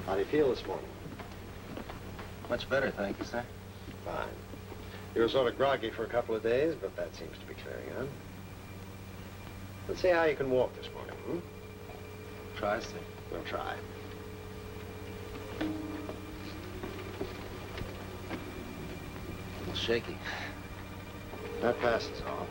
How do you feel this morning? Much better, thank you, sir. Fine. You were sort of groggy for a couple of days, but that seems to be clearing up. Let's see how you can walk this morning, hmm? Try, sir. We'll try. A little shaky. That passes off.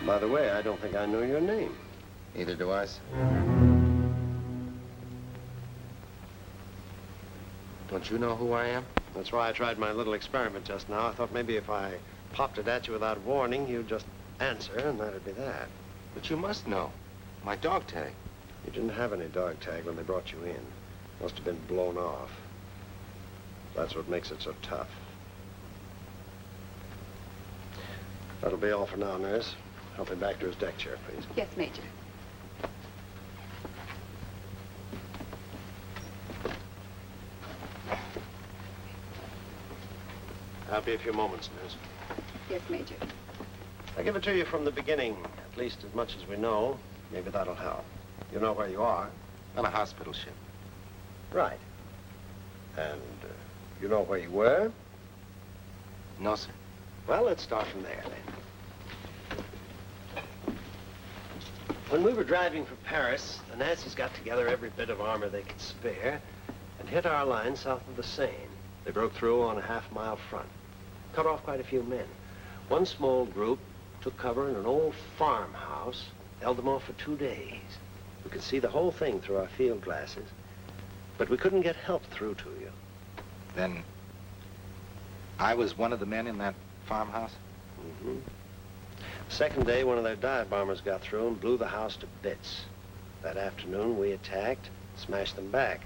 By the way, I don't think I know your name. Neither do I, sir. Don't you know who I am? That's why I tried my little experiment just now. I thought maybe if I popped it at you without warning, you'd just answer, and that'd be that. But you must know. My dog tag. You didn't have any dog tag when they brought you in. Must have been blown off. That's what makes it so tough. That'll be all for now, nurse. Help him back to his deck chair, please. Yes, Major. I'll be a few moments, nurse. Yes, Major. I'll give it to you from the beginning, at least as much as we know. Maybe that'll help. You know where you are. On a hospital ship. Right. And you know where you were? No, sir. Well, let's start from there, then. When we were driving for Paris, the Nazis got together every bit of armor they could spare and hit our line south of the Seine. They broke through on a half-mile front, cut off quite a few men. One small group took cover in an old farmhouse, held them off for 2 days. We could see the whole thing through our field glasses, but we couldn't get help through to you. Then I was one of the men in that farmhouse? Mm-hmm. Second day, one of their dive bombers got through and blew the house to bits. That afternoon, we attacked, smashed them back.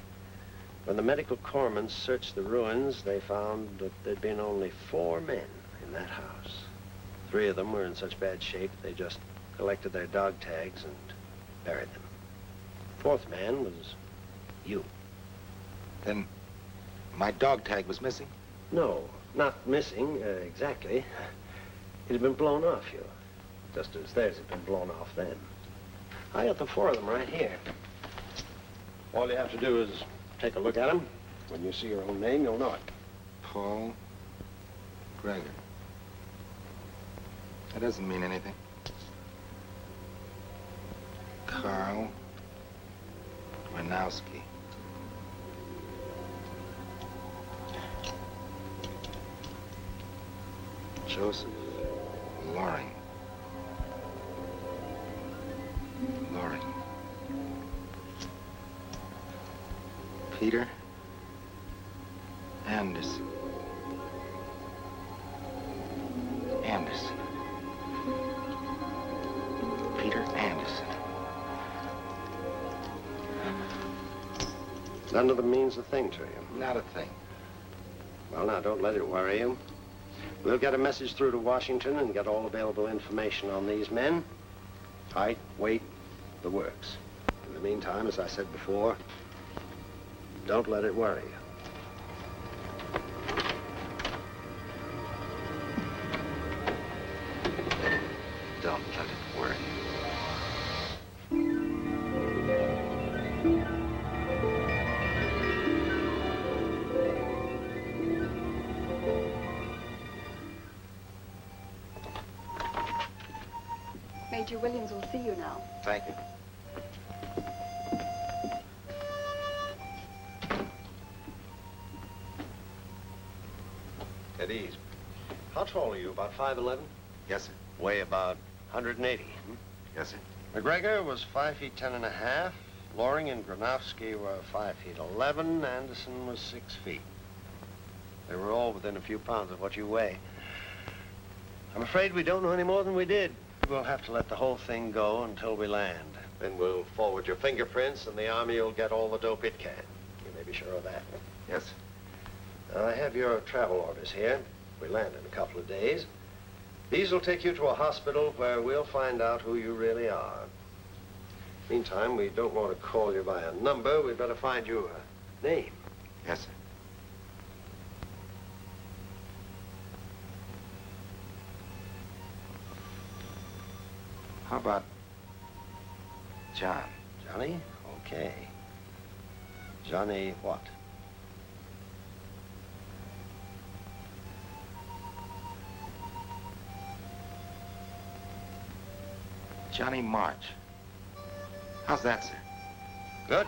When the medical corpsmen searched the ruins, they found that there'd been only 4 men in that house. 3 of them were in such bad shape, they just collected their dog tags and buried them. 4th man was you. Then my dog tag was missing? No, not missing, exactly. It had been blown off you, just as theirs had been blown off then. I got the 4 of them right here. All you have to do is take a look at them. When you see your own name, you'll know it. Paul Gregor. That doesn't mean anything. Carl Granowski. Joseph Loring. Loring. Peter Anderson. Anderson. Peter Anderson. None of them means a thing to you. Not a thing. Well, now, don't let it worry you. We'll get a message through to Washington and get all available information on these men. Height, weight, the works. In the meantime, as I said before, don't let it worry you. Don't let it worry. Major Williams will see you now. Thank you. At ease. How tall are you? About 5'11"? Yes, sir. Weigh about 180. Yes, sir. McGregor was 5 feet 10 and a half. Loring and Granowski were 5 feet 11. Anderson was 6 feet. They were all within a few pounds of what you weigh. I'm afraid we don't know any more than we did. We'll have to let the whole thing go until we land. Then we'll forward your fingerprints, and the Army will get all the dope it can. You may be sure of that. Yes, sir. I have your travel orders here. We land in a couple of days. These will take you to a hospital where we'll find out who you really are. Meantime, we don't want to call you by a number. We'd better find you a name. Yes, sir. How about John? Johnny? Okay. Johnny what? Johnny March. How's that, sir? Good.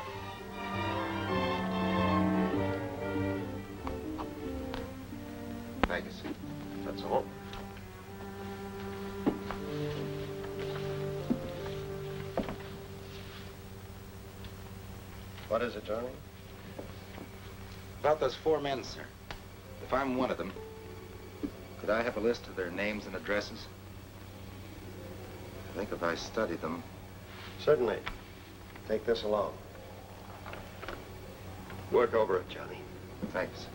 Thank you, sir. That's all. What is it, Johnny? About those 4 men, sir. If I'm one of them, could I have a list of their names and addresses? I think if I studied them... Certainly. Take this along. Work over it, Johnny. Thank you, sir.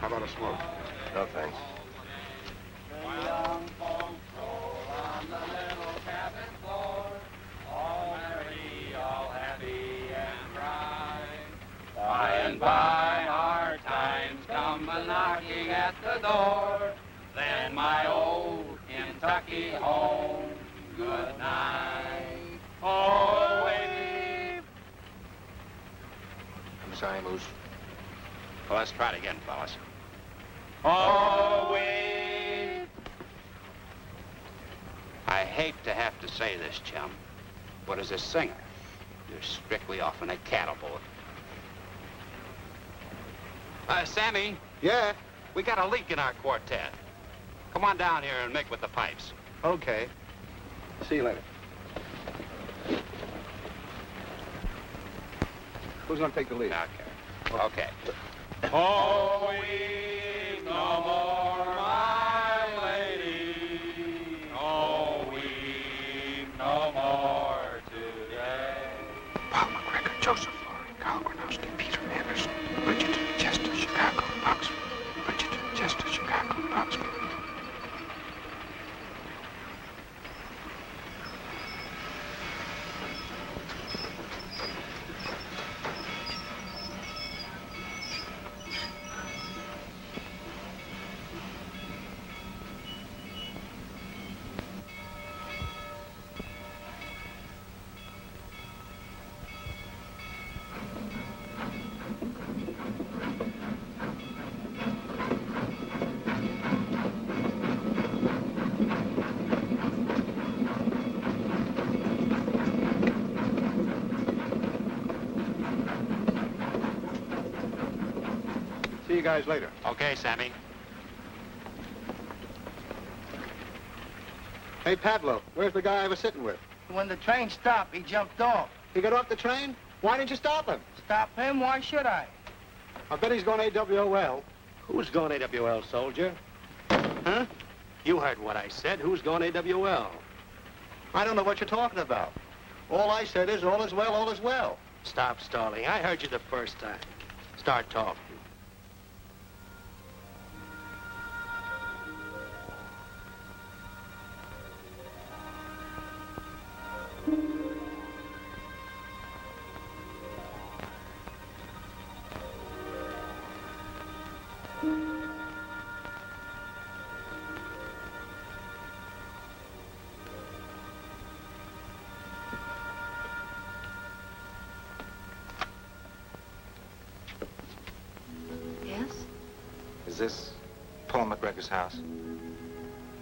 How about a smoke? No, thanks. By and by our times come a-knocking at the door. Then my old Kentucky home, good night. Oh, wait. I'm sorry, Moose. Well, let's try it again, fellas. Oh, wait. I hate to have to say this, chum, but as a singer, you're strictly off in a cattle boat. Sammy. Yeah? We got a leak in our quartet. Come on down here and make with the pipes. Okay. See you later. Who's gonna take the lead? Okay. Oh, weep no more, my lady. Oh, weep no more today. Paul McGregor, Joseph Laurie, Carl Gronowski, Peter Anderson, Bridgeton, Chester, Chicago, Oxford. Bridgeton, Chester, Chicago, Oxford. See you guys later. Okay, Sammy. Hey, Pablo, where's the guy I was sitting with? When the train stopped, he jumped off. He got off the train? Why didn't you stop him? Stop him? Why should I? I bet he's going AWOL. Who's going AWL, soldier? Huh? You heard what I said. Who's going AWL? I don't know what you're talking about. All I said is all is well, all is well. Stop stalling. I heard you the first time. Start talking. Yes? Is this Paul McGregor's house?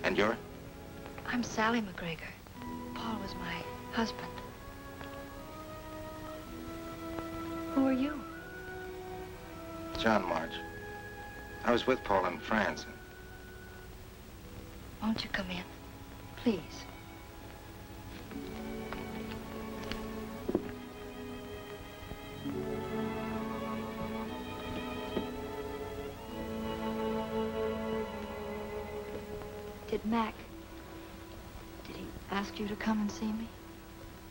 And you're? I'm Sally McGregor. Paul was my husband. Who are you? John March. I was with Paul in France. Won't you come in? Please. Did Mac Did he ask you to come and see me?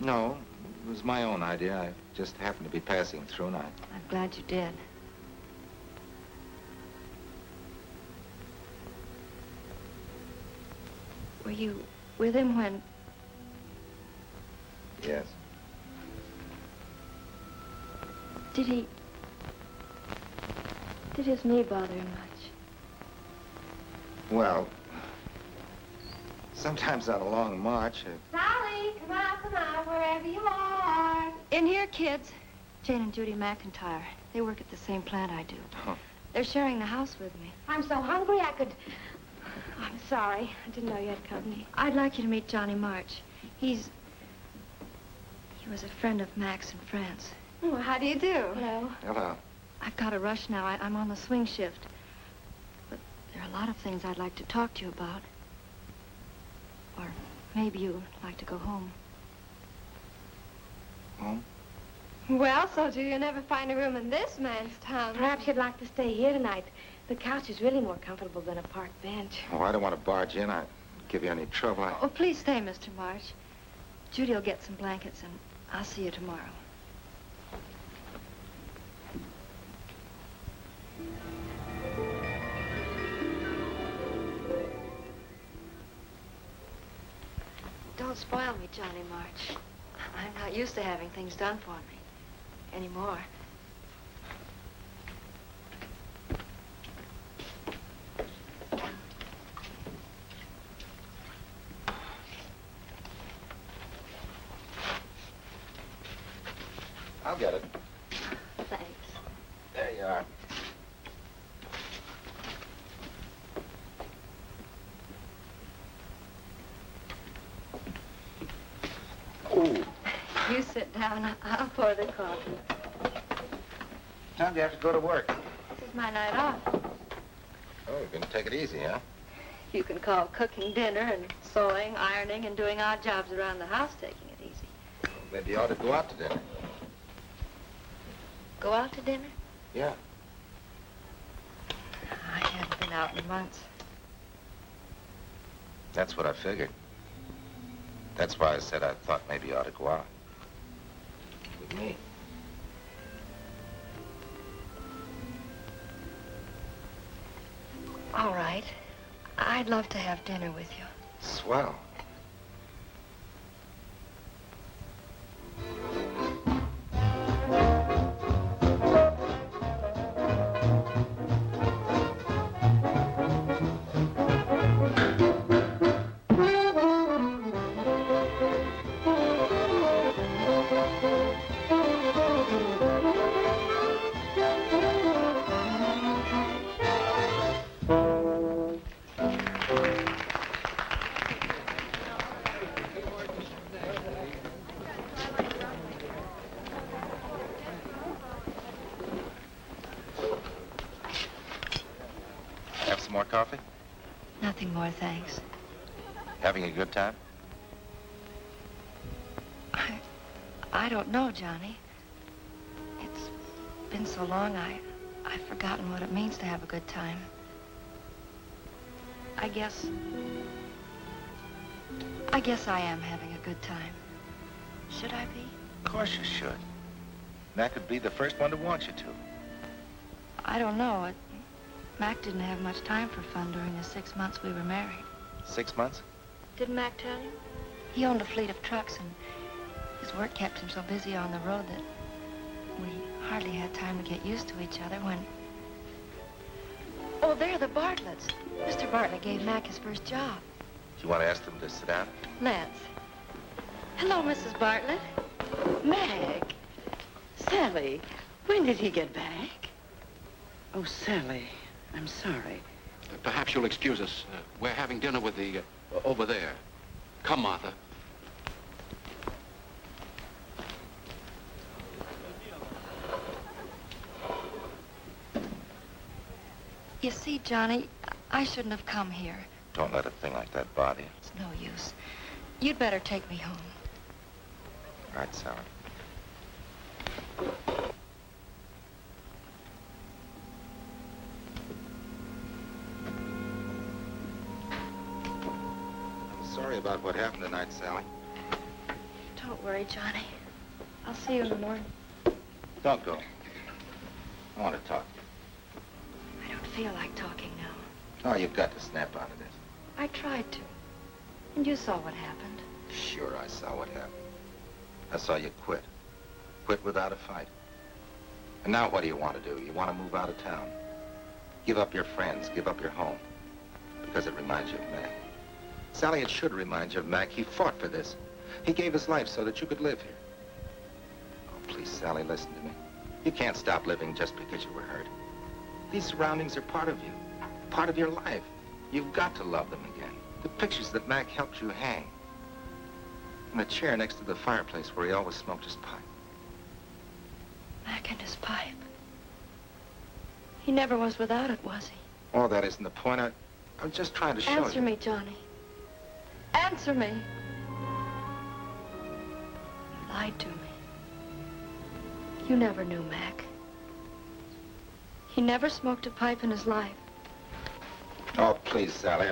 No, it was my own idea. I just happened to be passing through, and I'm glad you did. Were you with him when... Yes. Did his knee bother him much? Well, sometimes on a long march, Sally, come out, wherever you are. In here, kids. Jane and Judy McIntyre. They work at the same plant I do. Oh. They're sharing the house with me. I'm so hungry I could... I'm sorry. I didn't know you had company. I'd like you to meet Johnny March. He was a friend of Max in France. Well, how do you do? Hello. hello. I've got to rush now. I'm on the swing shift. But there are a lot of things I'd like to talk to you about. Or maybe you'd like to go home. Home? Well, soldier, you'll never find a room in this man's town. Perhaps you'd like to stay here tonight. The couch is really more comfortable than a park bench. Oh, I don't want to barge in. I'd give you any trouble. Oh, please stay, Mr. March. Judy will get some blankets, and I'll see you tomorrow. Don't spoil me, Johnny March. I'm not used to having things done for me anymore. I'll get it. Thanks. There you are. Ooh. You sit down. I'll pour the coffee. Time do you have to go to work? This is my night off. Oh, you're going to take it easy, huh? You can call cooking dinner and sewing, ironing, and doing odd jobs around the house taking it easy. Well, maybe you ought to go out to dinner. Go out to dinner? Yeah. I haven't been out in months. That's what I figured. That's why I said I thought maybe you ought to go out. With me. All right. I'd love to have dinner with you. Swell. Have some more coffee? Nothing more, thanks. Having a good time? I don't know, Johnny. It's been so long, I've forgotten what it means to have a good time. I guess I am having a good time. Should I be? Of course you should. Mac could be the first one to want you to. I don't know. Mac didn't have much time for fun during the 6 months we were married. 6 months? Didn't Mac tell you? He owned a fleet of trucks, and his work kept him so busy on the road that we hardly had time to get used to each other when... Oh, they're the Bartletts. Mr. Bartlett gave Mac his first job. Do you want to ask them to sit down? Let's. Hello, Mrs. Bartlett. Mag. Sally, when did he get back? Oh, Sally, I'm sorry. Perhaps you'll excuse us. We're having dinner with the... over there. Come, Martha. You see, Johnny, I shouldn't have come here. Don't let a thing like that bother you. It's no use. You'd better take me home. All right, Sally. sorry about what happened tonight, Sally. Don't worry, Johnny. I'll see you in the morning. Don't go. I want to talk. I don't feel like talking now. Oh, you've got to snap out of this. I tried to. And you saw what happened. Sure, I saw what happened. I saw you quit. Quit without a fight. And now what do you want to do? You want to move out of town. Give up your friends, give up your home. Because it reminds you of Mac. Sally, it should remind you of Mac. He fought for this. He gave his life so that you could live here. Oh, please, Sally, listen to me. You can't stop living just because you were hurt. These surroundings are part of you, part of your life. You've got to love them again. The pictures that Mac helped you hang. And the chair next to the fireplace where he always smoked his pipe. Mac and his pipe. He never was without it, was he? Oh, that isn't the point. I was just trying to show you. Answer me, Johnny. Answer me. You lied to me. You never knew Mac. He never smoked a pipe in his life. Oh, please, Sally.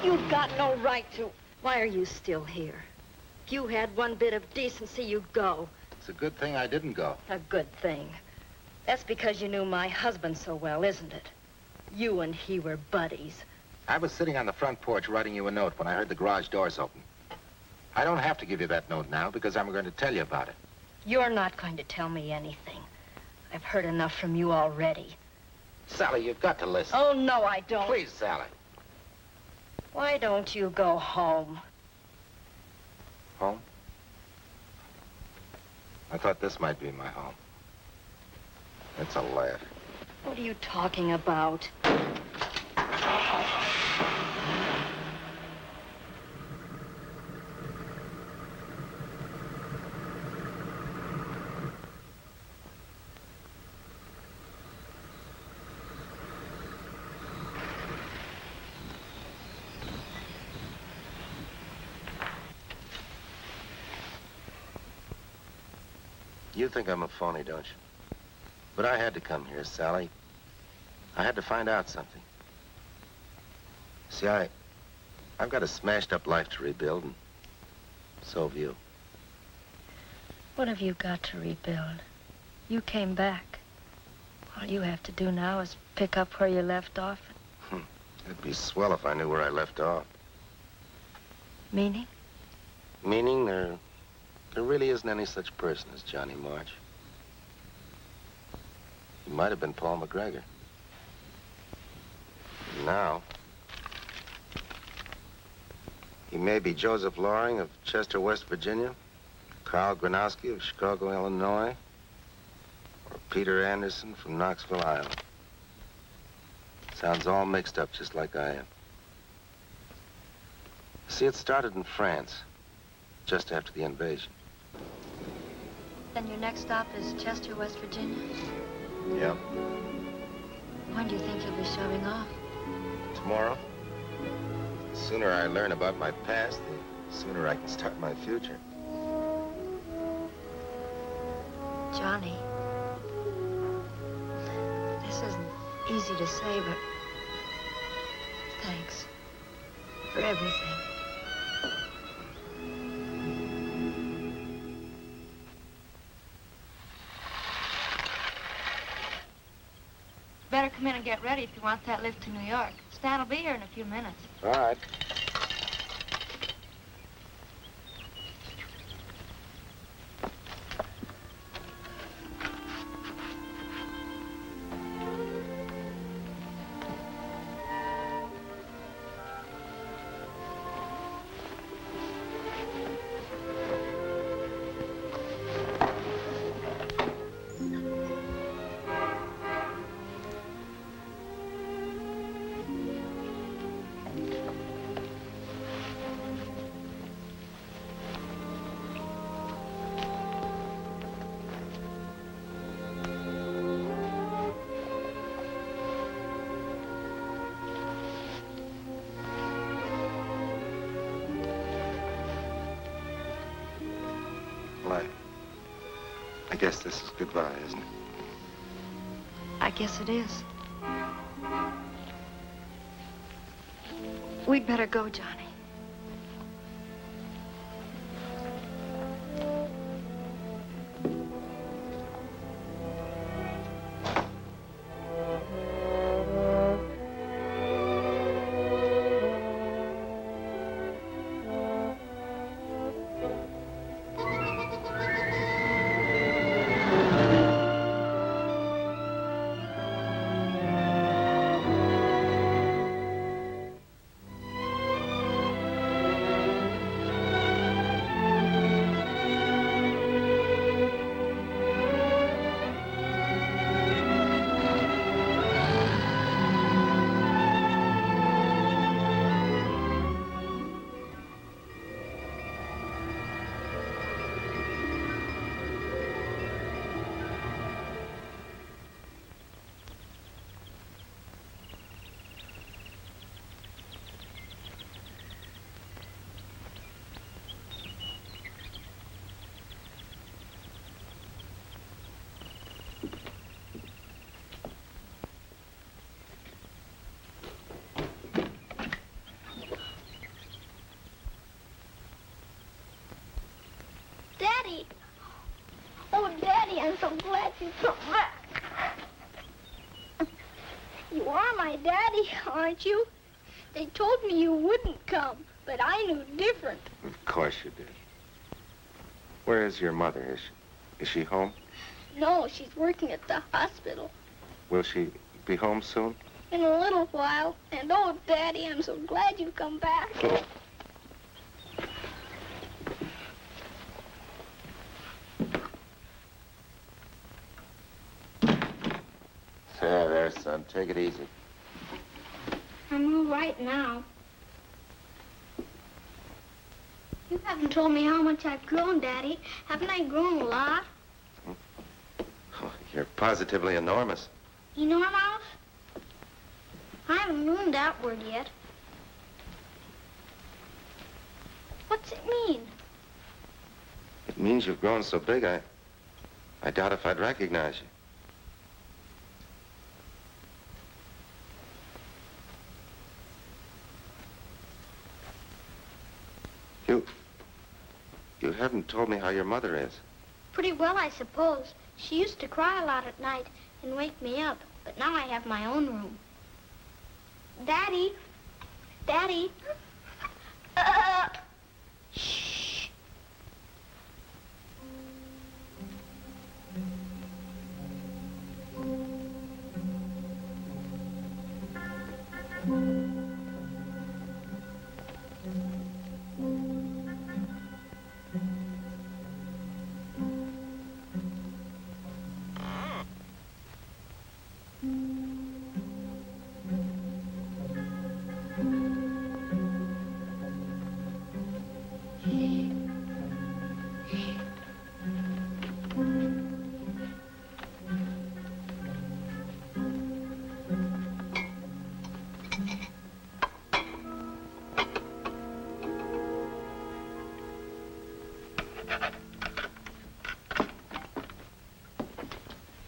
You've got no right to. Why are you still here? If you had one bit of decency, you'd go. It's a good thing I didn't go. A good thing. That's because you knew my husband so well, isn't it? You and he were buddies. I was sitting on the front porch writing you a note when I heard the garage doors open. I don't have to give you that note now because I'm going to tell you about it. You're not going to tell me anything. I've heard enough from you already. Sally, you've got to listen. Oh, no, I don't. Please, Sally. Why don't you go home? Home? I thought this might be my home. It's a laugh. What are you talking about? You think I'm a phony, don't you? But I had to come here, Sally. I had to find out something. See, I've got a smashed-up life to rebuild, and so have you. What have you got to rebuild? You came back. All you have to do now is pick up where you left off. It'd be swell if I knew where I left off. Meaning? Meaning there really isn't any such person as Johnny March. He might have been Paul McGregor. Now, he may be Joseph Loring of Chester, West Virginia, Carl Gronowski of Chicago, Illinois, or Peter Anderson from Knoxville, Iowa. Sounds all mixed up just like I am. See, it started in France, just after the invasion. Then your next stop is Chester, West Virginia? Yep. When do you think you'll be shoving off? Tomorrow. The sooner I learn about my past, the sooner I can start my future. Johnny, this isn't easy to say, but thanks for everything. Better come in and get ready if you want that lift to New York. Stan will be here in a few minutes. All right. I guess this is goodbye, isn't it? I guess it is. We'd better go, Johnny. Daddy! Oh, Daddy, I'm so glad you've come back. You are my daddy, aren't you? They told me you wouldn't come, but I knew different. Of course you did. Where is your mother? Is she home? No, she's working at the hospital. Will she be home soon? In a little while. And oh, Daddy, I'm so glad you've come back. There, son. Take it easy. I'm all right now. You haven't told me how much I've grown, Daddy. Haven't I grown a lot? Oh, you're positively enormous. Enormous? I haven't learned that word yet. What's it mean? It means you've grown so big, I doubt if I'd recognize you. You haven't told me how your mother is. Pretty well, I suppose. She used to cry a lot at night and wake me up, but now I have my own room. Daddy? Daddy? Shh.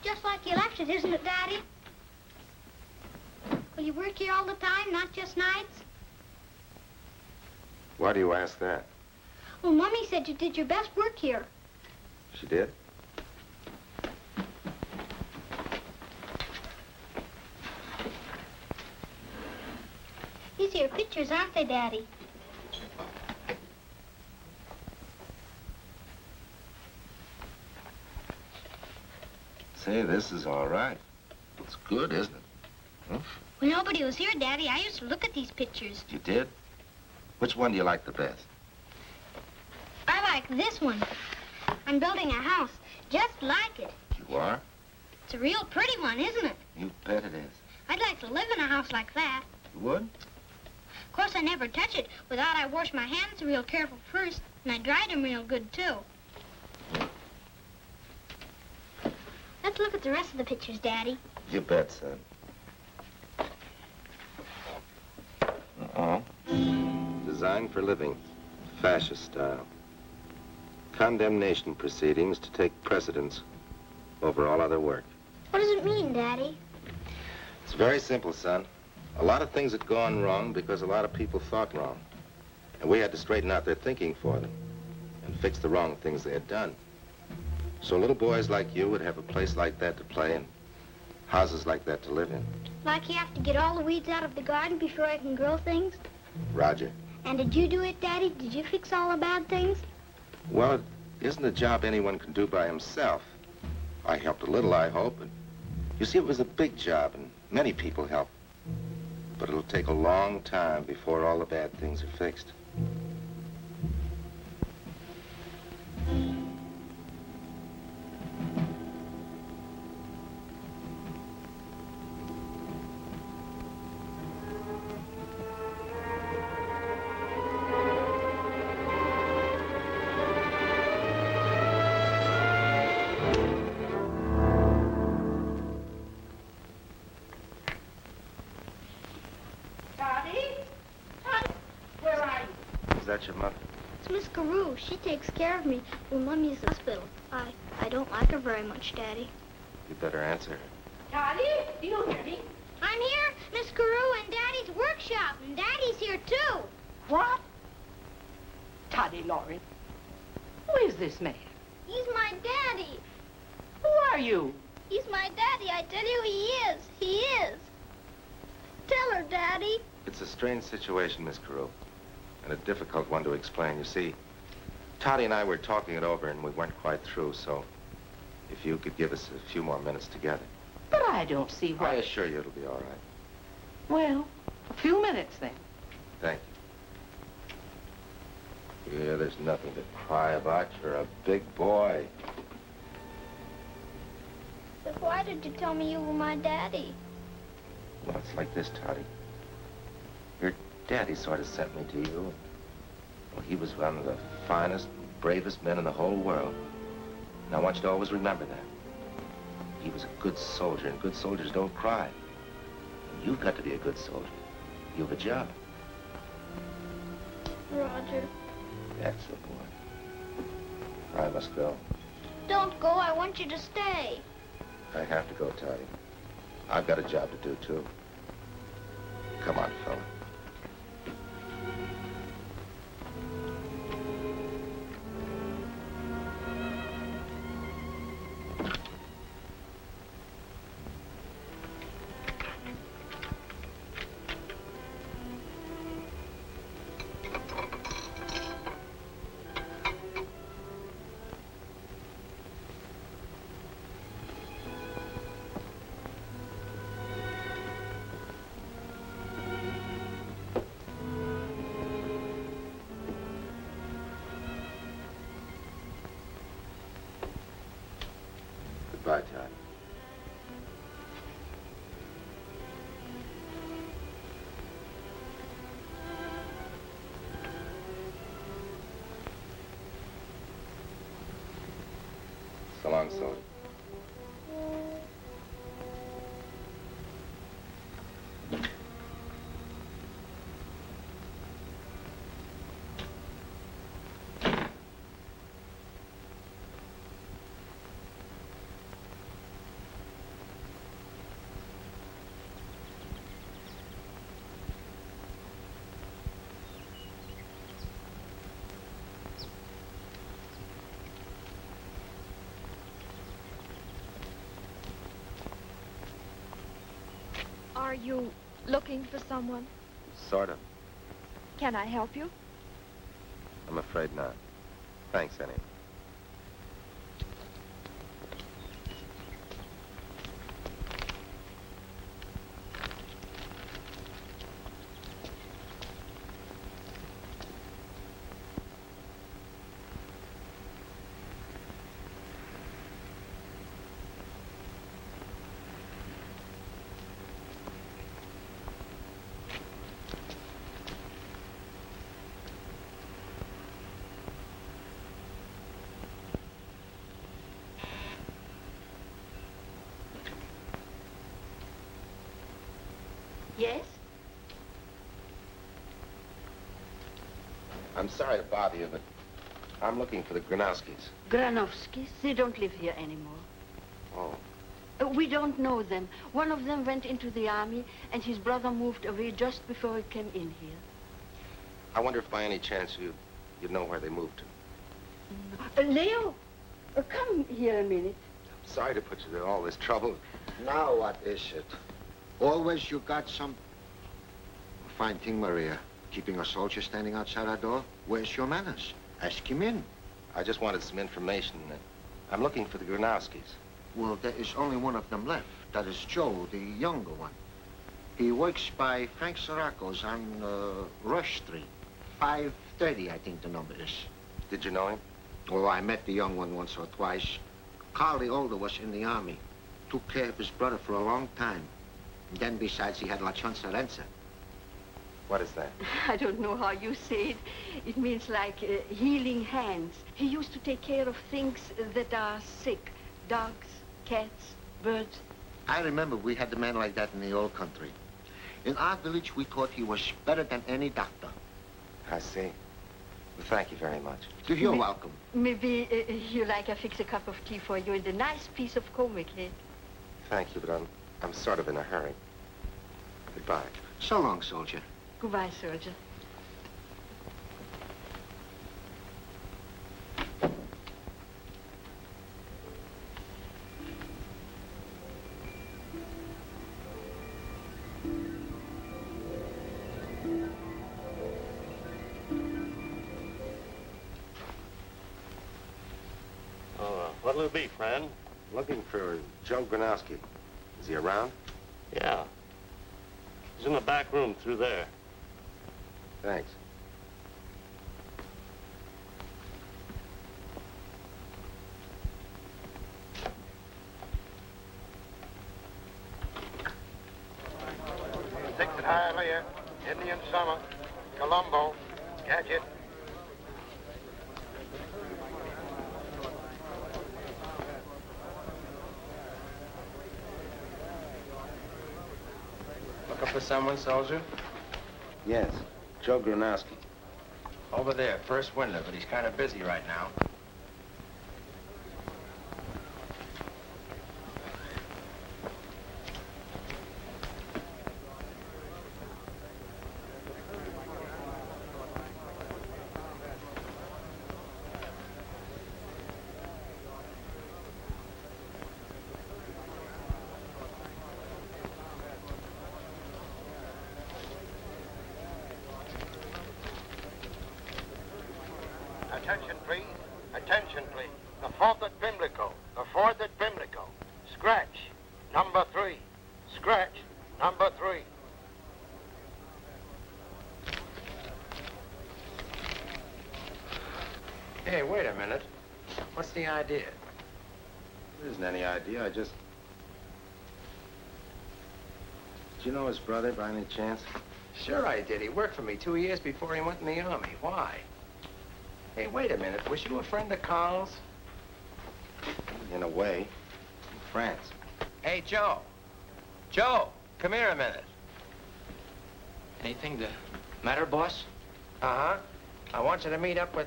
Just like you left it, isn't it, Daddy? Will you work here all the time, not just nights? Why do you ask that? Well, Mommy said you did your best work here. She did? These are your pictures, aren't they, Daddy? Say, this is all right. It's good, isn't it? Huh? When nobody was here, Daddy, I used to look at these pictures. You did? Which one do you like the best? I like this one. I'm building a house just like it. You are? It's a real pretty one, isn't it? You bet it is. I'd like to live in a house like that. You would? Of course, I never touch it without I wash my hands real careful first, and I dried them real good, too. Let's look at the rest of the pictures, Daddy. You bet, son. Uh-oh. Designed for living. Fascist style. Condemnation proceedings to take precedence over all other work. What does it mean, Daddy? It's very simple, son. A lot of things had gone wrong because a lot of people thought wrong. And we had to straighten out their thinking for them and fix the wrong things they had done. So little boys like you would have a place like that to play in, houses like that to live in. Like you have to get all the weeds out of the garden before I can grow things? Roger. And did you do it, Daddy? Did you fix all the bad things? Well, it isn't a job anyone can do by himself. I helped a little, I hope. And you see, it was a big job, and many people helped. But it'll take a long time before all the bad things are fixed. Is that your mother? It's Miss Carew. She takes care of me when Mummy's in the hospital. I don't like her very much, Daddy. You better answer her. Toddy, do you hear me? I'm here, Miss Carew, in Daddy's workshop, and Daddy's here, too. What? Toddy Lawrence. Who is this man? He's my daddy. Who are you? He's my daddy. I tell you, he is. He is. Tell her, Daddy. It's a strange situation, Miss Carew, and a difficult one to explain. You see, Toddy and I were talking it over, and we weren't quite through, so if you could give us a few more minutes together. But I don't see why. I assure you it'll be all right. Well, a few minutes then. Thank you. Yeah, there's nothing to cry about. You're a big boy. But why did you tell me you were my daddy? Well, it's like this, Toddy. Your daddy sort of sent me to you. Well, he was one of the finest, bravest men in the whole world. And I want you to always remember that. He was a good soldier, and good soldiers don't cry. And you've got to be a good soldier. You have a job. Roger. That's the boy. I must go. Don't go. I want you to stay. I have to go, Toddy. I've got a job to do, too. Come on, fella. Goodbye, Todd. So long, soldier. Are you looking for someone? Sort of. Can I help you? I'm afraid not. Thanks, anyway. Yes? I'm sorry to bother you, but I'm looking for the Granowskis. Granovskis, they don't live here anymore. Oh. We don't know them. One of them went into the army, and his brother moved away just before he came in here. I wonder if by any chance you'd know where they moved to. Leo, come here a minute. I'm sorry to put you to all this trouble. Now what is it? Always you got some... Fine thing, Maria. Keeping a soldier standing outside our door? Where's your manners? Ask him in. I just wanted some information. I'm looking for the Granowskis. Well, there is only one of them left. That is Joe, the younger one. He works by Frank Sirocco's on Rush Street. 530, I think the number is. Did you know him? Oh, I met the young one once or twice. Carl, the older, was in the army. Took care of his brother for a long time. And then, besides, he had La Chancerenza. What is that? I don't know how you say it. It means like healing hands. He used to take care of things that are sick. Dogs, cats, birds. I remember we had a man like that in the old country. In our village, we thought he was better than any doctor. I see. Well, thank you very much. You're welcome. Maybe you like I fix a cup of tea for you and a nice piece of comic, eh? Thank you, but I'm sort of in a hurry. Goodbye. So long, soldier. Goodbye, soldier. What'll it be, friend? Looking for Joe Granowski. Is he around? Yeah. He's in the back room through there. Thanks. Six at Hialeah, Indian Summer, Colombo, Gadget. Looking for someone, soldier? Yes, Joe Granowski. Over there, first window, but he's kind of busy right now. Attention, please. Attention, please. The fourth at Pimlico. The fourth at Pimlico. Scratch. Number 3. Scratch. Number 3. Hey, wait a minute. What's the idea? There isn't any idea. Did you know his brother by any chance? Sure I did. He worked for me 2 years before he went in the army. Why? Hey, wait a minute. Was you a friend of Carl's? In a way. In France. Hey, Joe. Joe, come here a minute. Anything the matter, boss? Uh-huh. I want you to meet up with,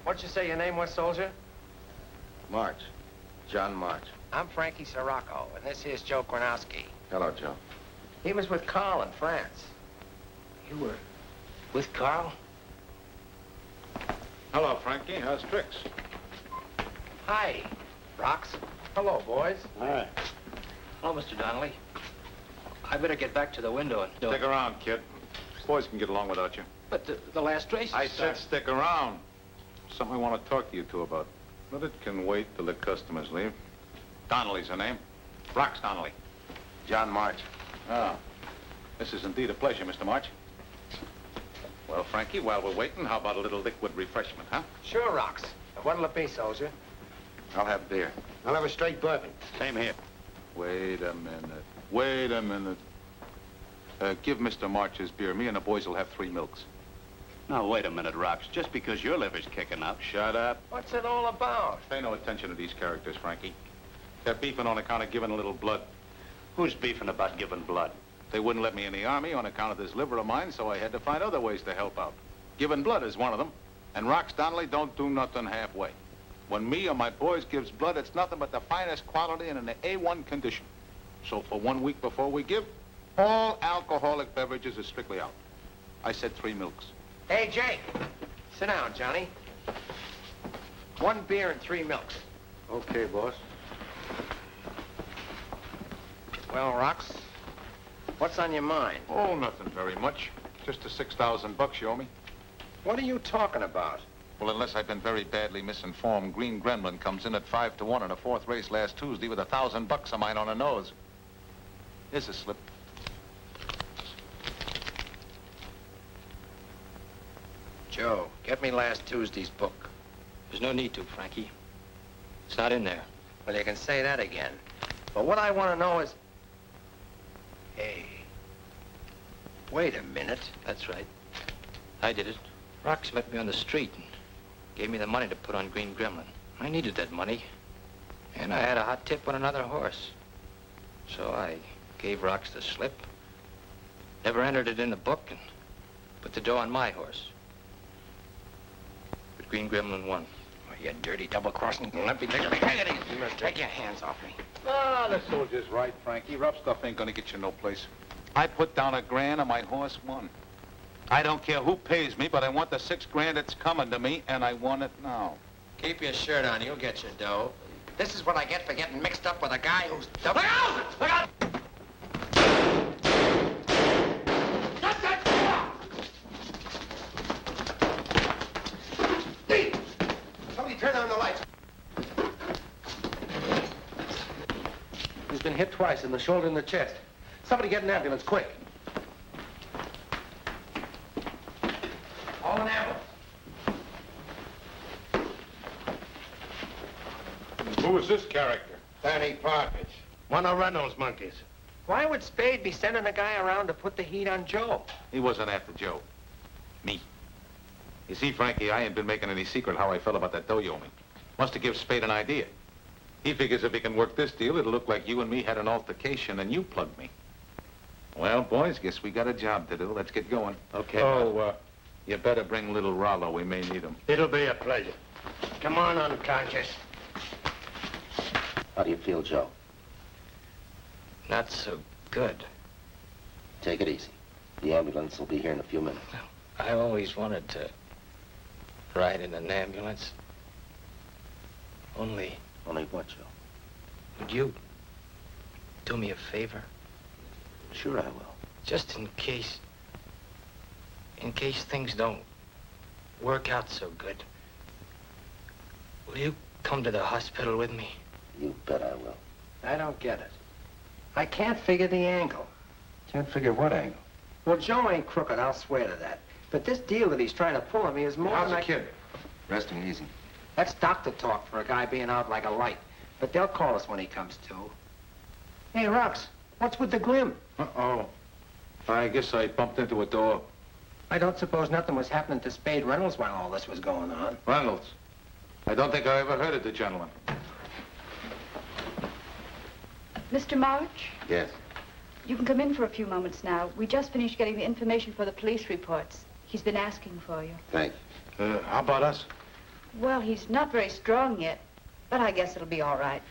what'd you say your name was, soldier? March. John March. I'm Frankie Sirocco, and this here's Joe Granowski. Hello, Joe. He was with Carl in France. You were with Carl? Hello, Frankie. How's tricks? Hi, Rocks. Hello, boys. All right. Hello, Mr. Donnelly. I better get back to the window and do Stick around, kid. Boys can get along without you. But the last race I said stick around. Something I want to talk to you two about. But it can wait till the customers leave. Donnelly's her name. Rox Donnelly. John March. Ah, this is indeed a pleasure, Mr. March. Well, Frankie, while we're waiting, how about a little liquid refreshment, huh? Sure, Rox. What'll it be, soldier? I'll have beer. I'll have a straight bourbon. Same here. Wait a minute. Wait a minute. Give Mr. March his beer. Me and the boys will have 3 milks. Now, wait a minute, Rox. Just because your liver's kicking up. Shut up. What's it all about? Pay no attention to these characters, Frankie. They're beefing on account of giving a little blood. Who's beefing about giving blood? They wouldn't let me in the Army on account of this liver of mine, so I had to find other ways to help out. Giving blood is one of them. And Rox Donnelly don't do nothing halfway. When me or my boys gives blood, it's nothing but the finest quality and in an A1 condition. So for 1 week before we give, all alcoholic beverages are strictly out. I said 3 milks. Hey, Jake. Sit down, Johnny. 1 beer and 3 milks. Okay, boss. Well, Rox, what's on your mind? Oh, nothing very much. Just the $6,000 you owe me. What are you talking about? Well, unless I've been very badly misinformed, Green Gremlin comes in at 5-1 in a 4th race last Tuesday with $1,000 of mine on her nose. Here's a slip. Joe, get me last Tuesday's book. There's no need to, Frankie. It's not in there. Well, you can say that again. But what I want to know is... Hey, wait a minute. That's right. I did it. Rox met me on the street and gave me the money to put on Green Gremlin. I needed that money. And I had a hot tip on another horse. So I gave Rox the slip, never entered it in the book, and put the dough on my horse. But Green Gremlin won. Oh, you dirty double-crossing... Let me take it. You must take your hands off me. Ah, the soldier's right, Frankie. Rough stuff ain't gonna get you no place. I put down $1,000 and my horse won. I don't care who pays me, but I want the $6 grand that's coming to me, and I want it now. Keep your shirt on. You'll get your dough. This is what I get for getting mixed up with a guy who's... Look out! Look out! Steve! Somebody turn on the lights. He's been hit twice in the shoulder and the chest. Somebody get an ambulance, quick. Call an ambulance. Who is this character? Danny Partridge. One of Reynolds' monkeys. Why would Spade be sending a guy around to put the heat on Joe? He wasn't after Joe. Me. You see, Frankie, I ain't been making any secret how I felt about that dough you owe me. Must have given Spade an idea. He figures if he can work this deal, it'll look like you and me had an altercation and you plugged me. Well, boys, guess we got a job to do. Let's get going. Okay. Oh, you better bring little Rollo. We may need him. It'll be a pleasure. Come on, unconscious. How do you feel, Joe? Not so good. Take it easy. The ambulance will be here in a few minutes. I always wanted to ride in an ambulance. Only what, Joe? would you do me a favor? Sure I will. Just in case things don't work out so good. Will you come to the hospital with me? You bet I will. I don't get it. I can't figure the angle. Can't figure what angle? Well, Joe ain't crooked, I'll swear to that. But this deal that he's trying to pull on me is more How's than the kid? Resting easy. That's doctor talk for a guy being out like a light. But they'll call us when he comes to. Hey, Rox, what's with the glim? Uh-oh. I guess I bumped into a door. I don't suppose nothing was happening to Spade Reynolds while all this was going on. Reynolds. I don't think I ever heard of the gentleman. Mr. March, Yes. you can come in for a few moments now. We just finished getting the information for the police reports. He's been asking for you. Thank you. How about us? Well, he's not very strong yet, but I guess it'll be all right.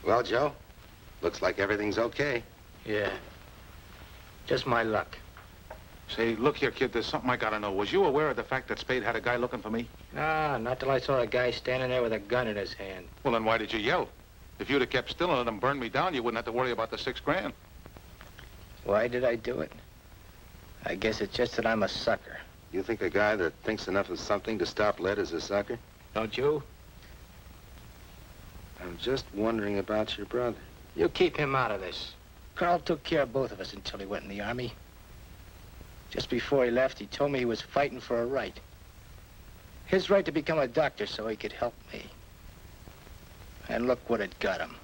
Well, Joe, looks like everything's okay. Yeah. Just my luck. Say, look here, kid, there's something I gotta know. Was you aware of the fact that Spade had a guy looking for me? Nah, not till I saw a guy standing there with a gun in his hand. Well, then why did you yell? If you'd have kept still and let him burn me down, you wouldn't have to worry about the $6,000. Why did I do it? I guess it's just that I'm a sucker. You think a guy that thinks enough of something to stop lead is a sucker? Don't you? I'm just wondering about your brother. You keep him out of this. Carl took care of both of us until he went in the Army. Just before he left, he told me he was fighting for a right. His right to become a doctor so he could help me. And look what it got him.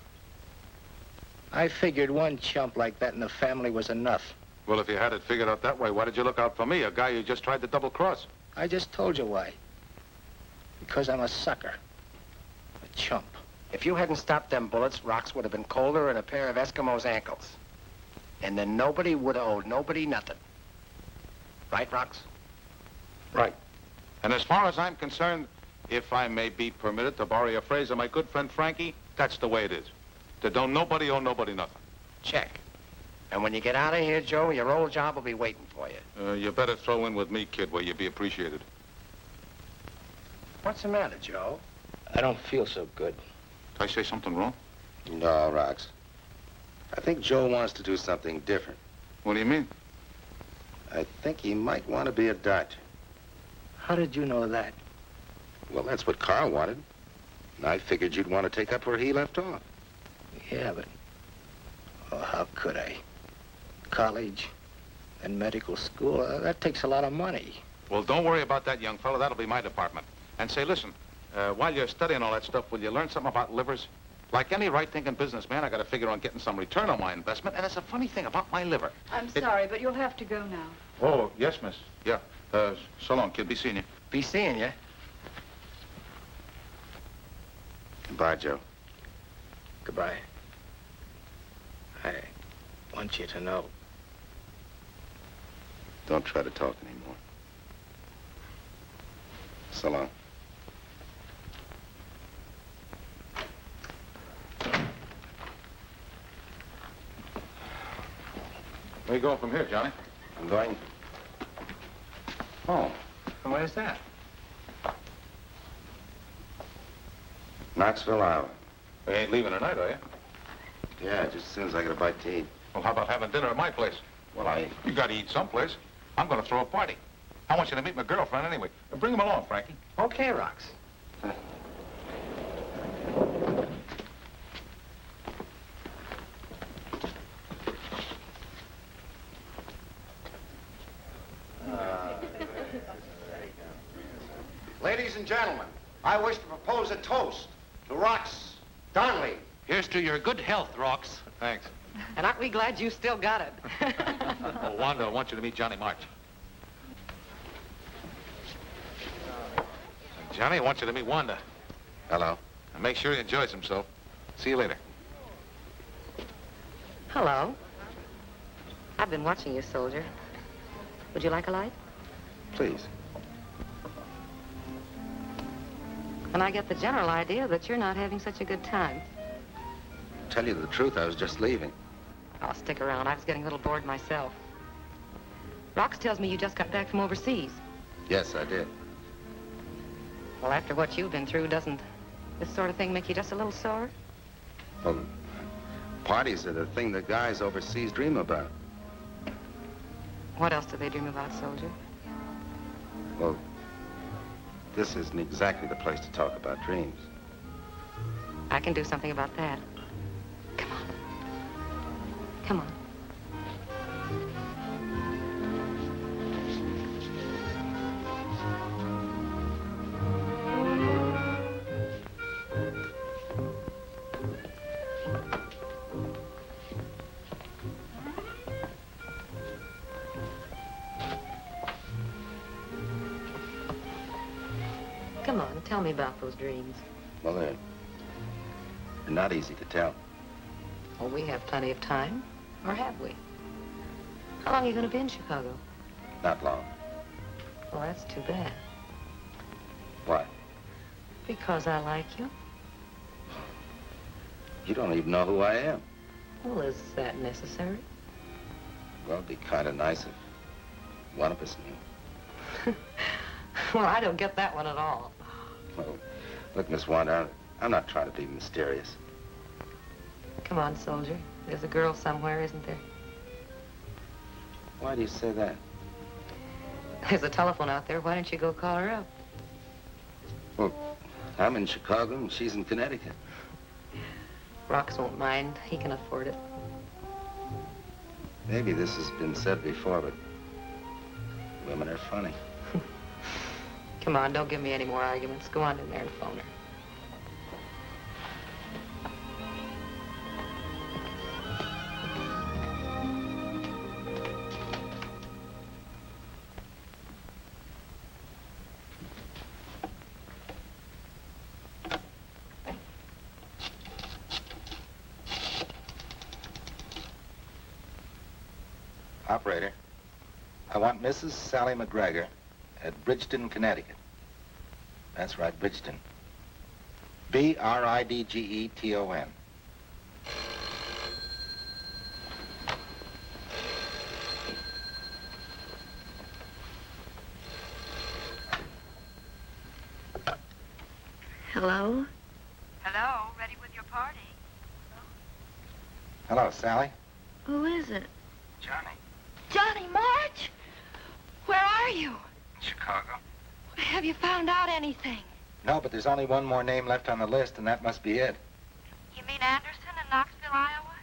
I figured one chump like that in the family was enough. Well, if you had it figured out that way, why did you look out for me, a guy you just tried to double-cross? I just told you why. Because I'm a sucker. A chump. If you hadn't stopped them bullets, rocks would have been colder than a pair of Eskimos' ankles. And then nobody would have owed nobody nothing. Right, Rocks? Right. And as far as I'm concerned, if I may be permitted to borrow a phrase of my good friend Frankie, that's the way it is. That don't nobody owe nobody nothing. Check. And when you get out of here, Joe, your old job will be waiting for you. You better throw in with me, kid, where you'd be appreciated. What's the matter, Joe? I don't feel so good. Did I say something wrong? No, Rocks. I think Joe wants to do something different. What do you mean? I think he might want to be a doctor. How did you know that? Well, that's what Carl wanted. And I figured you'd want to take up where he left off. Yeah, but... Oh, how could I? College and medical school, that takes a lot of money. Well, don't worry about that, young fellow. That'll be my department. And say, listen, while you're studying all that stuff, will you learn something about livers? Like any right-thinking businessman, I got to figure on getting some return on my investment, and it's a funny thing about my liver. I'm sorry, but you'll have to go now. Oh, yes, miss. Yeah. So long, kid. Be seeing you. Be seeing you. Goodbye, Joe. Goodbye. I want you to know. Don't try to talk anymore. So long. Where you going from here, Johnny? I'm going home. And where's that? Knoxville, Iowa. You ain't leaving tonight, are you? Yeah, just as soon as I get a bite to eat. Well, how about having dinner at my place? Well, You got to eat someplace. I'm going to throw a party. I want you to meet my girlfriend anyway. Bring him along, Frankie. Okay, Rocks. Ladies and gentlemen, I wish to propose a toast to Rox Donnelly. Here's to your good health, Rocks. Thanks. And aren't we glad you still got it? Oh, Wanda, I want you to meet Johnny March. Johnny, I want you to meet Wanda. Hello. And make sure he enjoys himself. See you later. Hello. I've been watching you, soldier. Would you like a light? Please. And I get the general idea that you're not having such a good time. Tell you the truth, I was just leaving. I'll stick around. I was getting a little bored myself. Rox tells me you just got back from overseas. Yes, I did. Well, after what you've been through, doesn't this sort of thing make you just a little sore? Well, parties are the thing that guys overseas dream about. What else do they dream about, soldier? Well, this isn't exactly the place to talk about dreams. I can do something about that. Come on. Come on. Come on, tell me about those dreams. Well, they're not easy to tell. Well, we have plenty of time. Or have we? How long are you going to be in Chicago? Not long. Well, that's too bad. Why? Because I like you. You don't even know who I am. Well, is that necessary? Well, it'd be kind of nice if One of us knew. Well, I don't get that one at all. Well, look, Miss Wanda, I'm not trying to be mysterious. Come on, soldier. There's a girl somewhere, isn't there? Why do you say that? There's a telephone out there. Why don't you go call her up? Well, I'm in Chicago and she's in Connecticut. Rox won't mind. He can afford it. Maybe this has been said before, but women are funny. Come on, don't give me any more arguments. Go on in there and phone her. Operator, I want Mrs. Sally McGregor at Bridgeton, Connecticut. That's right, Bridgeton. Bridgeton. Hello? Hello, ready with your party? Hello, Sally. Who is it? Johnny. Johnny March? Where are you? Chicago. Have you found out anything? No, but there's only one more name left on the list, and that must be it. You mean Anderson in Knoxville, Iowa?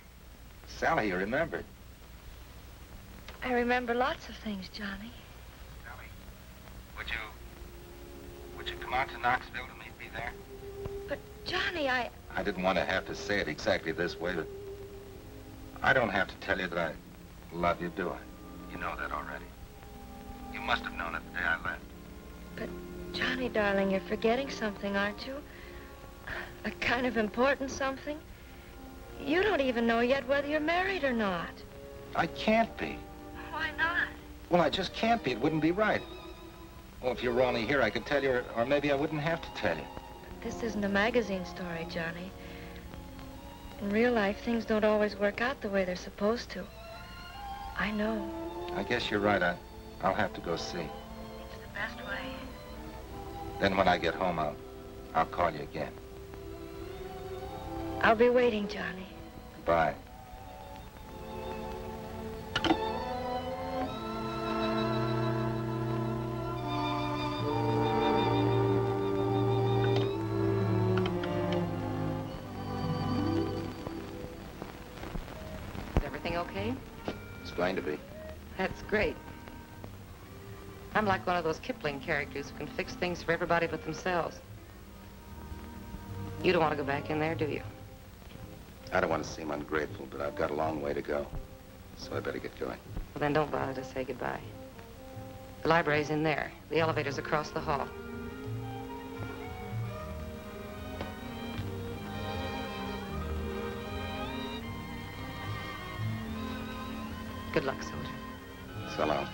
Sally, you remembered. I remember lots of things, Johnny. Sally, would you come out to Knoxville to meet me there? But, Johnny, I didn't want to have to say it exactly this way, but I don't have to tell you that I love you, do I? You know that already. You must have known it the day I left. But, Johnny, darling, you're forgetting something, aren't you? A kind of important something? You don't even know yet whether you're married or not. I can't be. Why not? Well, I just can't be. It wouldn't be right. Well, if you were only here, I could tell you, or maybe I wouldn't have to tell you. This isn't a magazine story, Johnny. In real life, things don't always work out the way they're supposed to. I know. I guess you're right. I'll have to go see. It's the best way. Then when I get home, I'll call you again. I'll be waiting, Johnny. Bye. Is everything okay? It's going to be. That's great. I'm like one of those Kipling characters who can fix things for everybody but themselves. You don't want to go back in there, do you? I don't want to seem ungrateful, but I've got a long way to go. So I better get going. Well, then don't bother to say goodbye. The library's in there. The elevator's across the hall. Good luck, soldier. So long.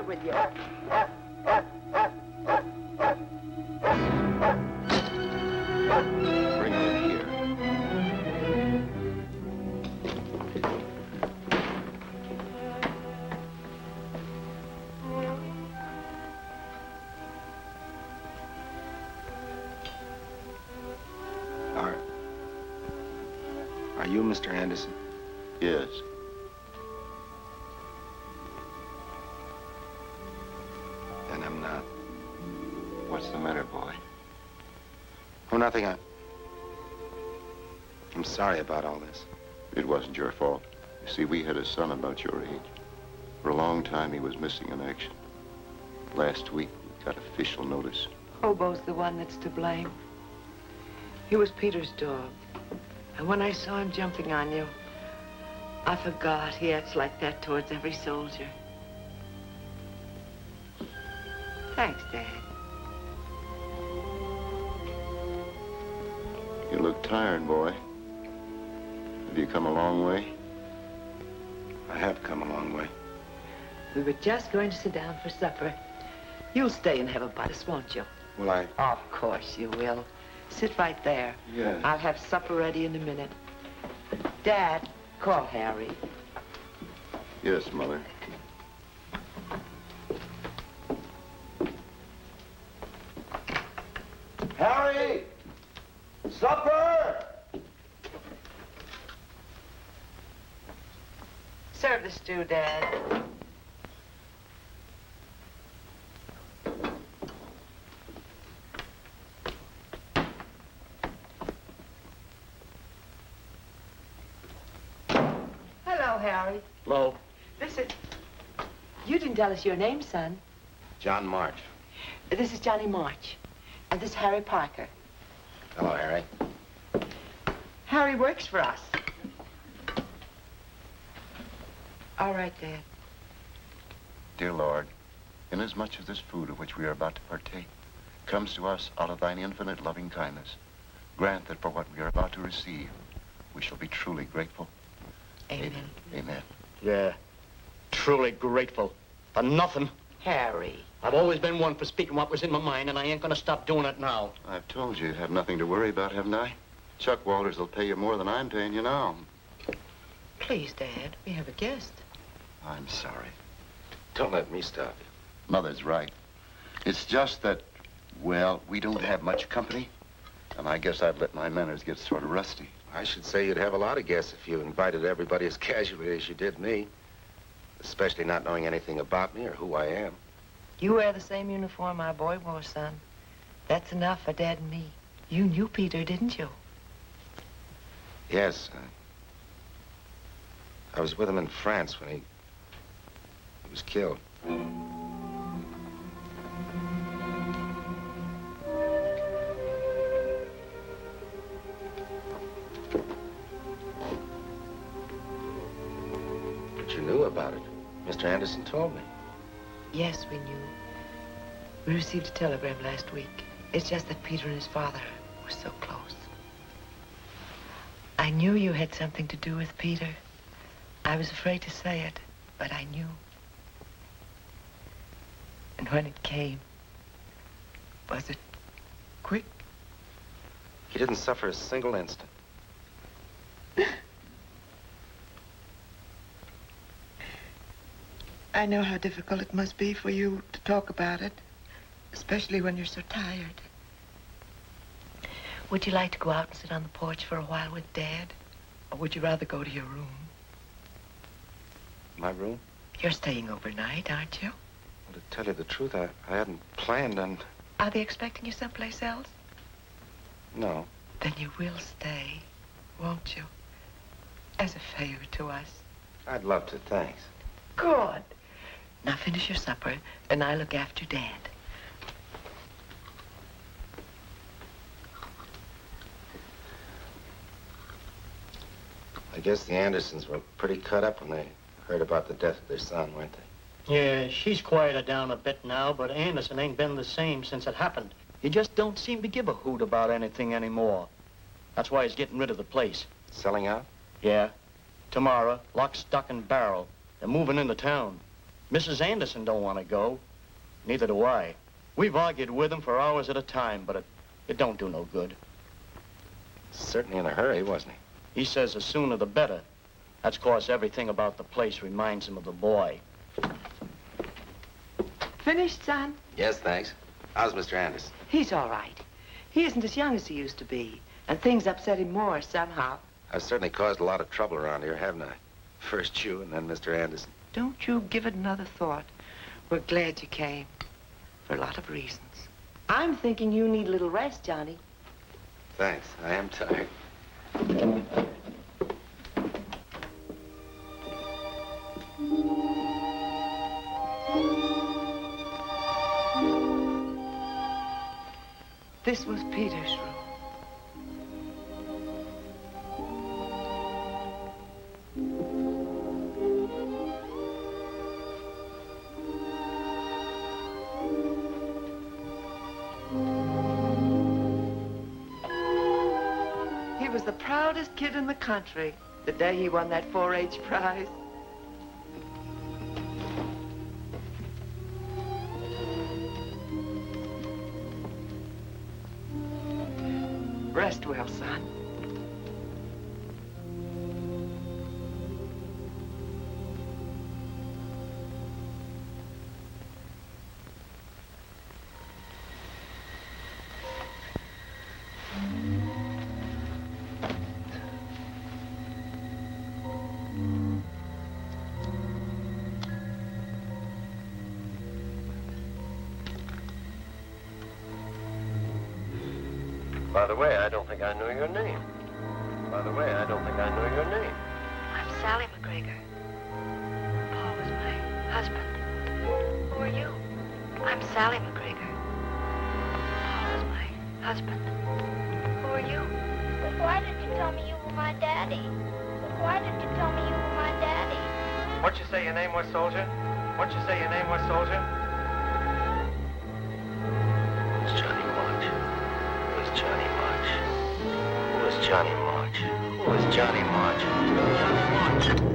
With you. Bring her in here. Are you Mr. Anderson? Yes. And I'm not. What's the matter, boy? Oh, nothing. I'm sorry about all this. It wasn't your fault. You see, we had a son about your age. For a long time, he was missing in action. Last week, we got official notice. Hobo's the one that's to blame. He was Peter's dog. And when I saw him jumping on you, I forgot he acts like that towards every soldier. Thanks, Dad. You look tired, boy. Have you come a long way? I have come a long way. We were just going to sit down for supper. You'll stay and have a bite, won't you? Will I? Of course you will. Sit right there. Yeah. I'll have supper ready in a minute. Dad, call Harry. Yes, Mother. Harry! Supper! Serve the stew, Dad. Hello, Harry. Hello. This is... You didn't tell us your name, son. John March. This is Johnny March. And this is Harry Parker. Hello, Harry. Harry works for us. All right, Dad. Dear Lord, inasmuch as this food of which we are about to partake comes to us out of thine infinite loving kindness, grant that for what we are about to receive, we shall be truly grateful. Amen. Amen. Yeah, truly grateful for nothing. Harry. I've always been one for speaking what was in my mind, and I ain't gonna stop doing it now. I've told you have nothing to worry about, haven't I? Chuck Walters will pay you more than I'm paying you now. Please, Dad, we have a guest. I'm sorry. Don't let me stop you. Mother's right. It's just that, well, we don't have much company, and I guess I've let my manners get sort of rusty. I should say you'd have a lot of guests if you invited everybody as casually as you did me. Especially not knowing anything about me or who I am. You wear the same uniform our boy wore, son. That's enough for Dad and me. You knew Peter, didn't you? Yes. I was with him in France when he was killed. But you knew about it. Mr. Anderson told me. Yes, we knew. We received a telegram last week. It's just that Peter and his father were so close. I knew you had something to do with Peter. I was afraid to say it, but I knew. And when it came, was it quick? He didn't suffer a single instant. I know how difficult it must be for you to talk about it, especially when you're so tired. Would you like to go out and sit on the porch for a while with Dad? Or would you rather go to your room? My room? You're staying overnight, aren't you? Well, to tell you the truth, I hadn't planned on... Are they expecting you someplace else? No. Then you will stay, won't you? As a favor to us. I'd love to, thanks. Good. Now finish your supper, and I'll look after Dad. I guess the Andersons were pretty cut up when they heard about the death of their son, weren't they? Yeah, she's quieted down a bit now, but Anderson ain't been the same since it happened. He just don't seem to give a hoot about anything anymore. That's why he's getting rid of the place. Selling out? Yeah. Tomorrow, lock, stock, and barrel. They're moving into town. Mrs. Anderson don't want to go. Neither do I. We've argued with him for hours at a time, but it don't do no good. Certainly in a hurry, wasn't he? He says the sooner the better. That's 'cause everything about the place reminds him of the boy. Finished, son? Yes, thanks. How's Mr. Anderson? He's all right. He isn't as young as he used to be, and things upset him more somehow. I've certainly caused a lot of trouble around here, haven't I? First you and then Mr. Anderson. Don't you give it another thought. We're glad you came, for a lot of reasons. I'm thinking you need a little rest, Johnny. Thanks. I am tired. This was Peter's room. He was the proudest kid in the country the day he won that 4-H prize. Rest well, son. By the way, I don't think I know your name. By the way, I don't think I know your name. I'm Sally McGregor. Paul was my husband. Who are you? I'm Sally McGregor. Paul was my husband. Who are you? But why did you tell me you were my daddy? But why did you tell me you were my daddy? What'd you say your name was, soldier? What'd you say your name was, soldier? It's Johnny March. Who is Johnny March? Who is Johnny March? Who is Johnny March? Johnny March.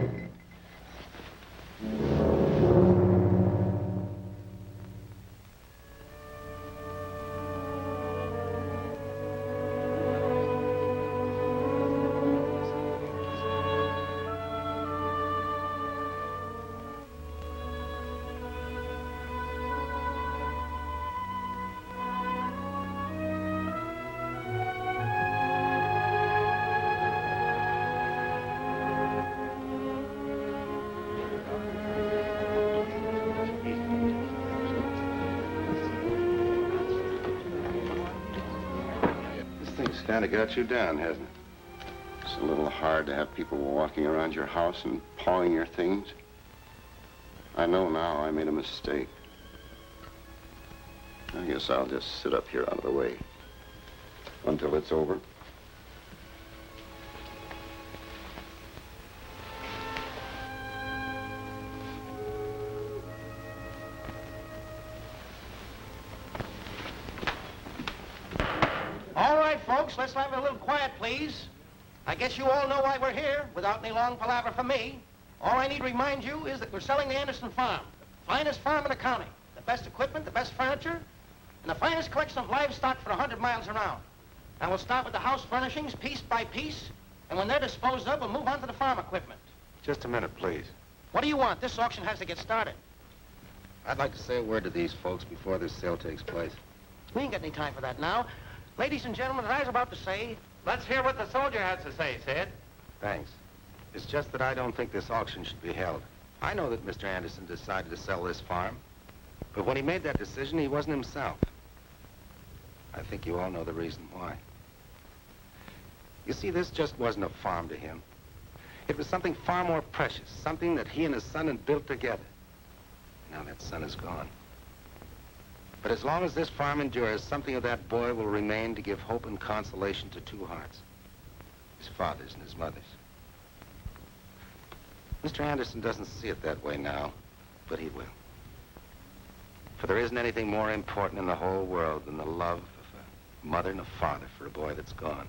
Kind of got you down, hasn't it? It's a little hard to have people walking around your house and pawing your things. I know now I made a mistake. I guess I'll just sit up here out of the way until it's over. All right, folks, let's have a little quiet, please. I guess you all know why we're here, without any long palaver from me. All I need to remind you is that we're selling the Anderson farm, the finest farm in the county, the best equipment, the best furniture, and the finest collection of livestock for 100 miles around. And we'll start with the house furnishings piece by piece, and when they're disposed of, we'll move on to the farm equipment. Just a minute, please. What do you want? This auction has to get started. I'd like to say a word to these folks before this sale takes place. We ain't got any time for that now. Ladies and gentlemen, as I was about to say, Let's hear what the soldier has to say, Sid. Thanks. It's just that I don't think this auction should be held. I know that Mr. Anderson decided to sell this farm, but when he made that decision, he wasn't himself. I think you all know the reason why. You see, this just wasn't a farm to him. It was something far more precious, something that he and his son had built together. Now that son is gone. But as long as this farm endures, something of that boy will remain to give hope and consolation to two hearts. His father's and his mother's. Mr. Anderson doesn't see it that way now, but he will. For there isn't anything more important in the whole world than the love of a mother and a father for a boy that's gone.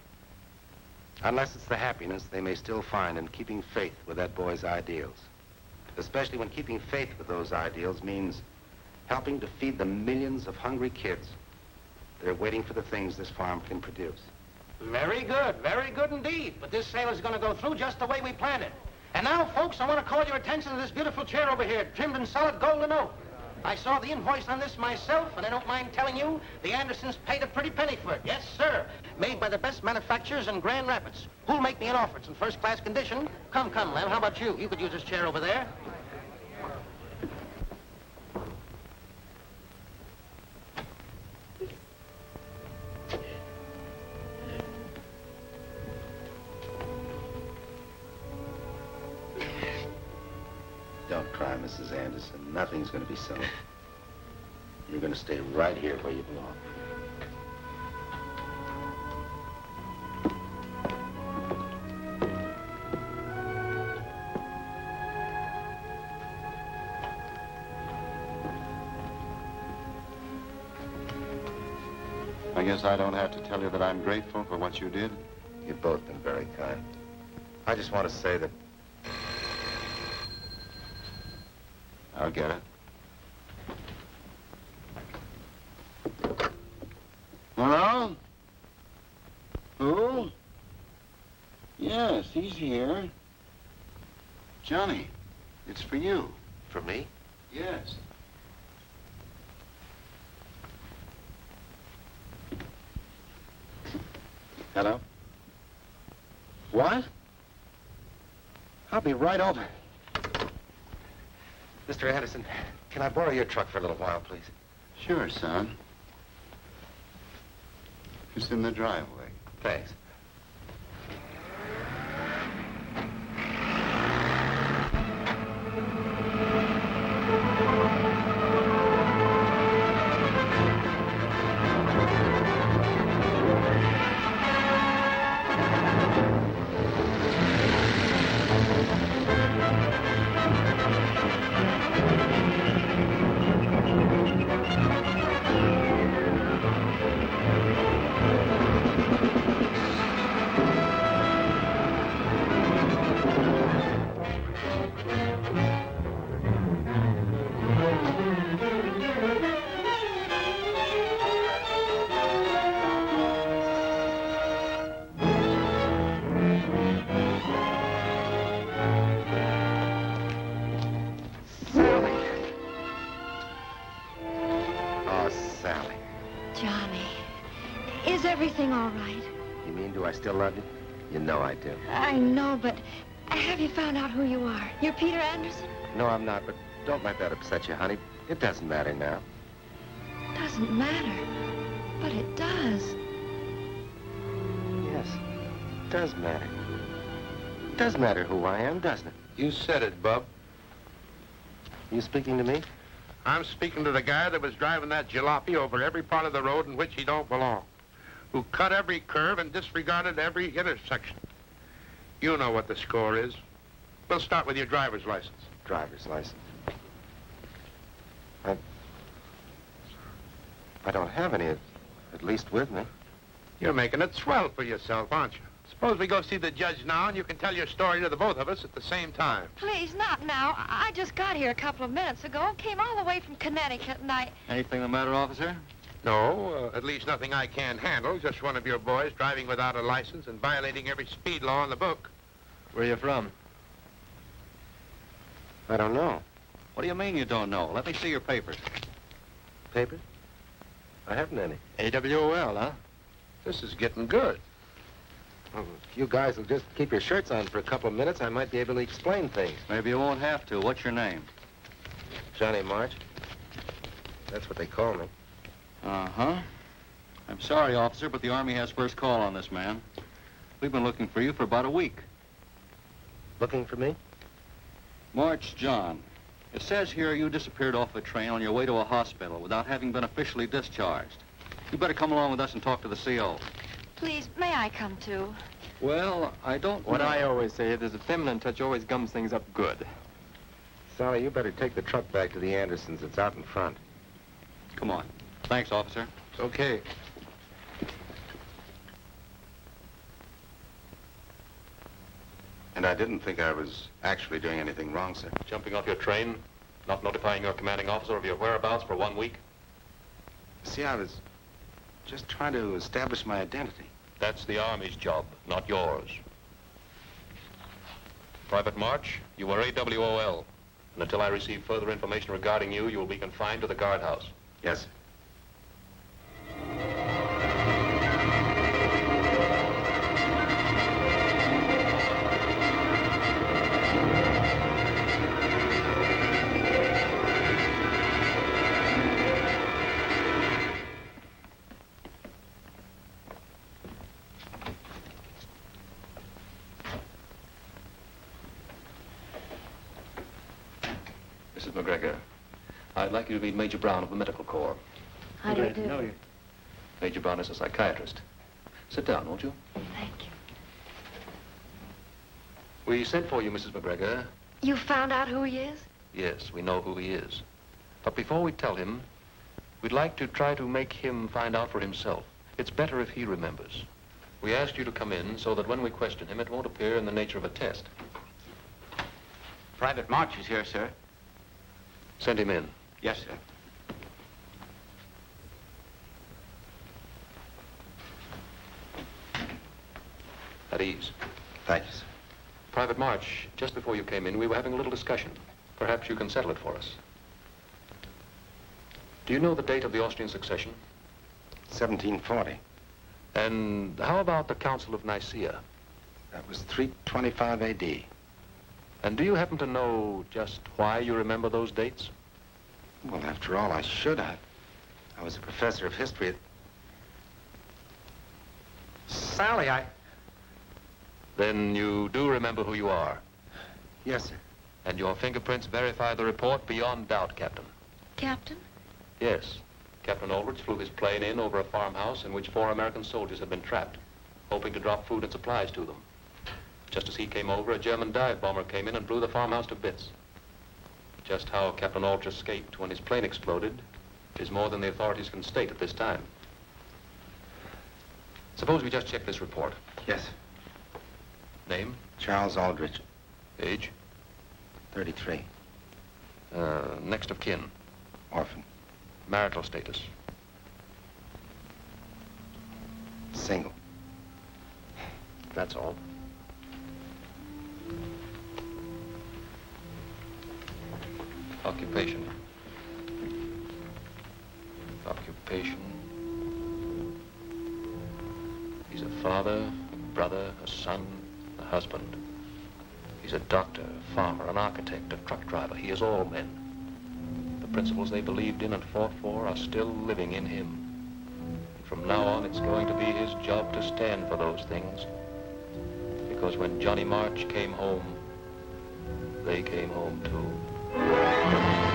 Unless it's the happiness they may still find in keeping faith with that boy's ideals. Especially when keeping faith with those ideals means helping to feed the millions of hungry kids that are waiting for the things this farm can produce. very good indeed. But this sale is going to go through just the way we planned it. And now, folks, I want to call your attention to this beautiful chair over here, trimmed in solid gold and oak. I saw the invoice on this myself, and I don't mind telling you, the Andersons paid a pretty penny for it. Yes, sir. Made by the best manufacturers in Grand Rapids. Who'll make me an offer? It's in first-class condition. Come, Lem, how about you? You could use this chair over there. Mrs. Anderson. Nothing's going to be settled. You're going to stay right here where you belong. I guess I don't have to tell you that I'm grateful for what you did. You've both been very kind. I just want to say that... I'll get it. Hello? Who? Yes, he's here. Johnny, it's for you. For me? Yes. Hello? What? I'll be right over. Mr. Anderson, can I borrow your truck for a little while, please? Sure, son. It's in the driveway. Thanks. Everything all right? You mean, do I still love you? You know I do. I know, but have you found out who you are? You're Peter Anderson? No, I'm not, but don't let that upset you, honey. It doesn't matter now. Doesn't matter, but it does. Yes, it does matter. It does matter who I am, doesn't it? You said it, Bub. You speaking to me? I'm speaking to the guy that was driving that jalopy over every part of the road in which he don't belong, who cut every curve and disregarded every intersection. You know what the score is. We'll start with your driver's license. Driver's license. I don't have any, at least with me. You're making it swell for yourself, aren't you? Suppose we go see the judge now and you can tell your story to the both of us at the same time. Please, not now. I just got here a couple of minutes ago. Came all the way from Connecticut, and I... Anything the matter, officer? No, at least nothing I can't handle. Just one of your boys driving without a license and violating every speed law in the book. Where are you from? I don't know. What do you mean you don't know? Let me see your papers. Papers? I haven't any. AWOL, huh? This is getting good. Well, if you guys will just keep your shirts on for a couple of minutes, I might be able to explain things. Maybe you won't have to. What's your name? Johnny March. That's what they call me. Uh-huh. I'm sorry, officer, but the Army has first call on this man. We've been looking for you for about a week. Looking for me? March John. It says here you disappeared off a train on your way to a hospital without having been officially discharged. You better come along with us and talk to the CO. Please, may I come too? Well, I don't What know. I always say is a feminine touch always gums things up good. Sally, you better take the truck back to the Andersons. It's out in front. Come on. Thanks, officer. It's okay. And I didn't think I was actually doing anything wrong, sir. Jumping off your train, not notifying your commanding officer of your whereabouts for 1 week? See, I was just trying to establish my identity. That's the Army's job, not yours. Private March, you were AWOL. And until I receive further information regarding you, you will be confined to the guardhouse. Yes, sir. Mrs. McGregor, I'd like you to meet Major Brown of the Medical Corps. How do you do? know you. Major Brown is a psychiatrist. Sit down, won't you? Thank you. We sent for you, Mrs. McGregor. You found out who he is? Yes, we know who he is. But before we tell him, we'd like to try to make him find out for himself. It's better if he remembers. We asked you to come in so that when we question him, it won't appear in the nature of a test. Private March is here, sir. Send him in. Yes, sir. At ease. Thank you, sir. Private March, just before you came in, we were having a little discussion. Perhaps you can settle it for us. Do you know the date of the Austrian succession? 1740. And how about the Council of Nicaea? That was 325 A.D. And do you happen to know just why you remember those dates? Well, after all, I should have. I was a professor of history at... Sally, Then you do remember who you are. Yes, sir. And your fingerprints verify the report beyond doubt, Captain. Captain? Yes. Captain Aldrich flew his plane in over a farmhouse in which 4 American soldiers had been trapped, hoping to drop food and supplies to them. Just as he came over, a German dive bomber came in and blew the farmhouse to bits. Just how Captain Aldrich escaped when his plane exploded is more than the authorities can state at this time. Suppose we just check this report. Yes. Name? Charles Aldrich. Age? 33. Next of kin? Orphan. Marital status? Single. That's all. Occupation. Occupation. He's a father, a brother, a son, a husband. He's a doctor, a farmer, an architect, a truck driver. He is all men. The principles they believed in and fought for are still living in him. And from now on, it's going to be his job to stand for those things. Because when Johnny March came home, they came home too.